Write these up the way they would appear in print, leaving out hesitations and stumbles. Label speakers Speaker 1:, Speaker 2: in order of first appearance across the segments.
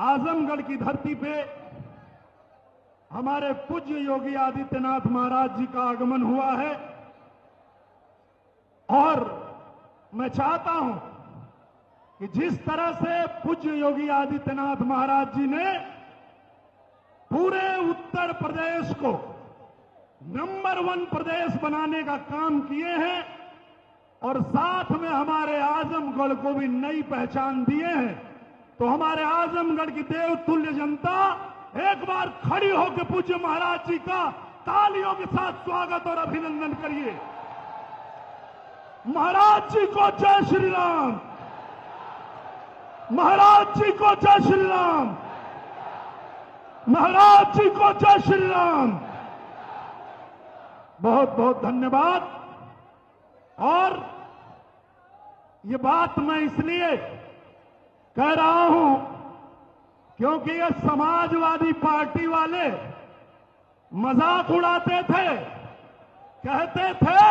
Speaker 1: आजमगढ़ की धरती पे हमारे पूज्य योगी आदित्यनाथ महाराज जी का आगमन हुआ है और मैं चाहता हूं कि जिस तरह से पूज्य योगी आदित्यनाथ महाराज जी ने पूरे उत्तर प्रदेश को नंबर 1 प्रदेश बनाने का काम किए हैं और साथ में हमारे आजमगढ़ को भी नई पहचान दिए हैं, तो हमारे आजमगढ़ की देवतुल्य जनता एक बार खड़ी होकर पूज्य महाराज जी का तालियों के साथ स्वागत और अभिनंदन करिए। महाराज जी को जय श्री राम, महाराज जी को जय श्री राम, महाराज जी को जय श्री राम। बहुत बहुत धन्यवाद। और ये बात मैं इसलिए कह रहा हूं क्योंकि ये समाजवादी पार्टी वाले मजाक उड़ाते थे, कहते थे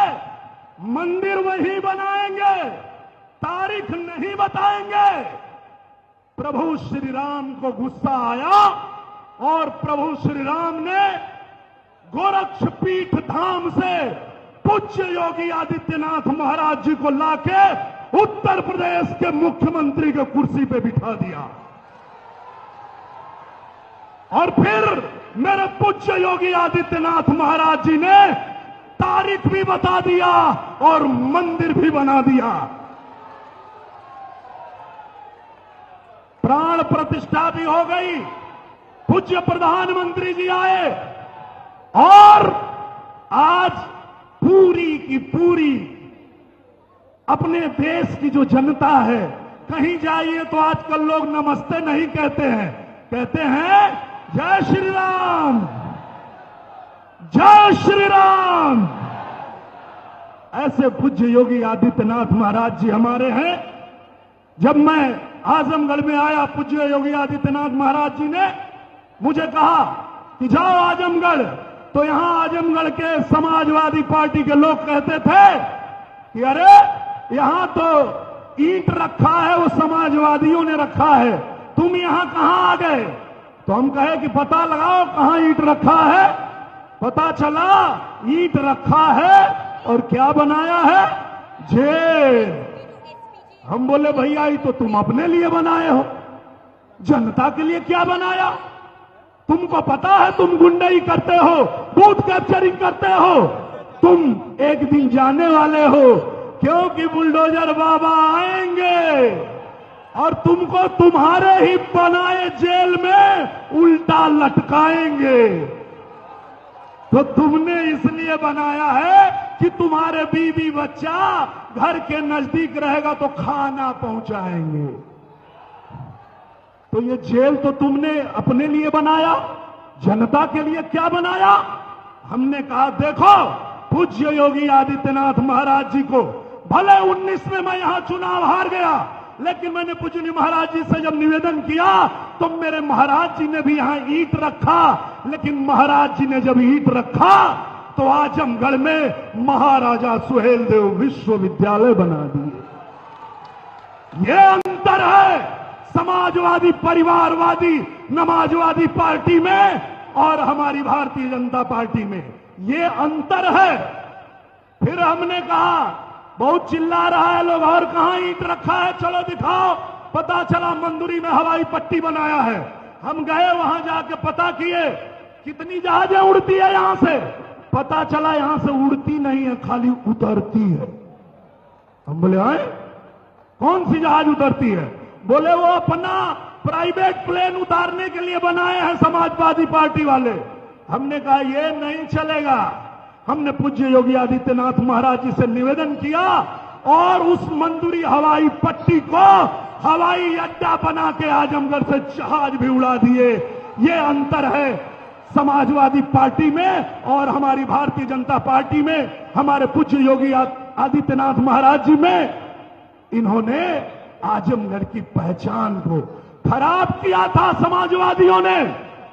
Speaker 1: मंदिर वही बनाएंगे, तारीख नहीं बताएंगे। प्रभु श्री राम को गुस्सा आया और प्रभु श्री राम ने गोरक्षपीठ धाम से पूज्य योगी आदित्यनाथ महाराज जी को लाके उत्तर प्रदेश के मुख्यमंत्री के कुर्सी पे बिठा दिया और फिर मेरे पूज्य योगी आदित्यनाथ महाराज जी ने तारीख भी बता दिया और मंदिर भी बना दिया। प्राण प्रतिष्ठा भी हो गई, पूज्य प्रधानमंत्री जी आए और आज पूरी की पूरी अपने देश की जो जनता है, कहीं जाइए तो आजकल लोग नमस्ते नहीं कहते हैं, कहते हैं जय श्री राम, जय श्री राम। ऐसे पूज्य योगी आदित्यनाथ महाराज जी हमारे हैं। जब मैं आजमगढ़ में आया, पूज्य योगी आदित्यनाथ महाराज जी ने मुझे कहा कि जाओ आजमगढ़, तो यहां आजमगढ़ के समाजवादी पार्टी के लोग कहते थे कि अरे यहां तो ईंट रखा है, वो समाजवादियों ने रखा है, तुम यहां कहां आ गए? तो हम कहे कि पता लगाओ कहां ईंट रखा है। पता चला ईंट रखा है और क्या बनाया है? जेल। हम बोले भैया ये तो तुम अपने लिए बनाए हो, जनता के लिए क्या बनाया? तुमको पता है तुम गुंडाई करते हो, बूथ कैप्चरिंग करते हो, तुम एक दिन जाने वाले हो, क्योंकि बुलडोजर बाबा आएंगे और तुमको तुम्हारे ही बनाए जेल में उल्टा लटकाएंगे। तो तुमने इसलिए बनाया है कि तुम्हारे बीवी बच्चा घर के नजदीक रहेगा तो खाना पहुंचाएंगे। तो ये जेल तो तुमने अपने लिए बनाया, जनता के लिए क्या बनाया? हमने कहा देखो पूज्य योगी आदित्यनाथ महाराज जी को, भले 19 में मैं यहां चुनाव हार गया, लेकिन मैंने पूज्य महाराज जी से जब निवेदन किया तो मेरे महाराज जी ने भी यहां ईंट रखा, लेकिन महाराज जी ने जब ईंट रखा तो आजमगढ़ में महाराजा सुहेलदेव विश्वविद्यालय बना दिए। ये अंतर है समाजवादी परिवारवादी नमाजवादी पार्टी में और हमारी भारतीय जनता पार्टी में, ये अंतर है। फिर हमने कहा बहुत चिल्ला रहा है लोग, और कहां ईंट रखा है, चलो दिखाओ। पता चला मंदुरी में हवाई पट्टी बनाया है। हम गए वहां जाके पता किए कितनी जहाजें उड़ती है यहां से, पता चला यहां से उड़ती नहीं है, खाली उतरती है। हम बोले आए कौन सी जहाज उतरती है? बोले वो अपना प्राइवेट प्लेन उतारने के लिए बनाए हैं समाजवादी पार्टी वाले। हमने कहा ये नहीं चलेगा। हमने पूज्य योगी आदित्यनाथ महाराज जी से निवेदन किया और उस मंदुरी हवाई पट्टी को हवाई अड्डा बना के आजमगढ़ से जहाज भी उड़ा दिए। ये अंतर है समाजवादी पार्टी में और हमारी भारतीय जनता पार्टी में, हमारे पूज्य योगी आदित्यनाथ महाराज जी में। इन्होंने आजमगढ़ की पहचान को खराब किया था। समाजवादियों ने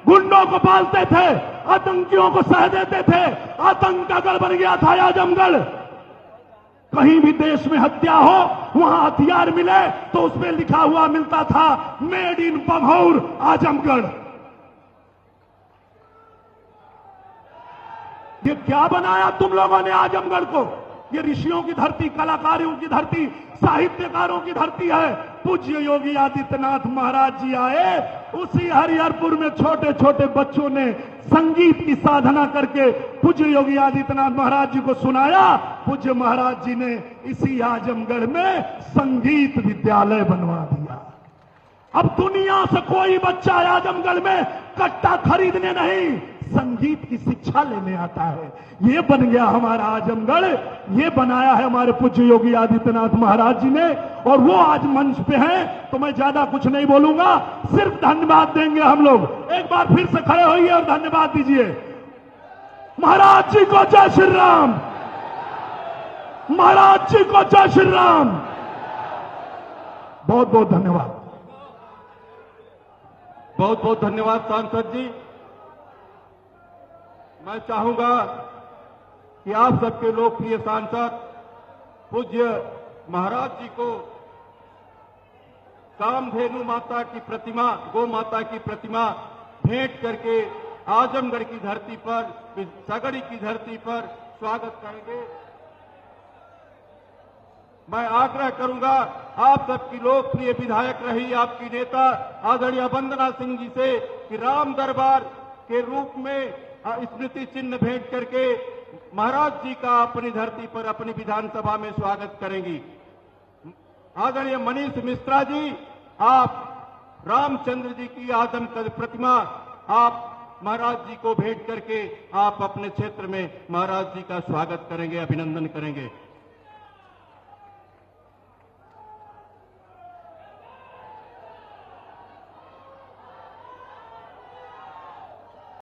Speaker 1: गुंडों को पालते थे, आतंकियों को सह देते थे, आतंक का गढ़ बन गया था आजमगढ़। कहीं भी देश में हत्या हो, वहां हथियार मिले तो उसमें लिखा हुआ मिलता था मेड इन बघौर आजमगढ़। ये क्या बनाया तुम लोगों ने आजमगढ़ को? ये ऋषियों की धरती, कलाकारों की धरती, साहित्यकारों की धरती है। पूज्य योगी आदित्यनाथ महाराज जी आए, उसी हरिहरपुर में छोटे छोटे बच्चों ने संगीत की साधना करके पूज्य योगी आदित्यनाथ महाराज जी को सुनाया। पूज्य महाराज जी ने इसी आजमगढ़ में संगीत विद्यालय बनवा दिया। अब दुनिया से कोई बच्चा आजमगढ़ में कट्टा खरीदने नहीं, संगीत की शिक्षा लेने आता है। ये बन गया हमारा आजमगढ़, ये बनाया है हमारे पूज्य योगी आदित्यनाथ महाराज जी ने, और वो आज मंच पे हैं। तो मैं ज्यादा कुछ नहीं बोलूंगा, सिर्फ धन्यवाद देंगे हम लोग। एक बार फिर से खड़े होइए और धन्यवाद दीजिए। महाराज जी को जय श्री राम, महाराज जी को जय श्री राम। बहुत बहुत धन्यवाद।
Speaker 2: बहुत बहुत धन्यवाद सांसद जी। मैं चाहूंगा कि आप सबके लोकप्रिय सांसद पूज्य महाराज जी को कामधेनु माता की प्रतिमा, गौ माता की प्रतिमा भेंट करके आजमगढ़ की धरती पर, सगड़ी की धरती पर स्वागत करेंगे। मैं आग्रह करूंगा आप सबकी लोकप्रिय विधायक रही आपकी नेता आदरणीय वंदना सिंह जी से कि राम दरबार के रूप में स्मृति चिन्ह भेंट करके महाराज जी का अपनी धरती पर अपनी विधानसभा में स्वागत करेंगी। आदरणीय मनीष मिश्रा जी, आप रामचंद्र जी की आदमकद प्रतिमा आप महाराज जी को भेंट करके आप अपने क्षेत्र में महाराज जी का स्वागत करेंगे, अभिनंदन करेंगे।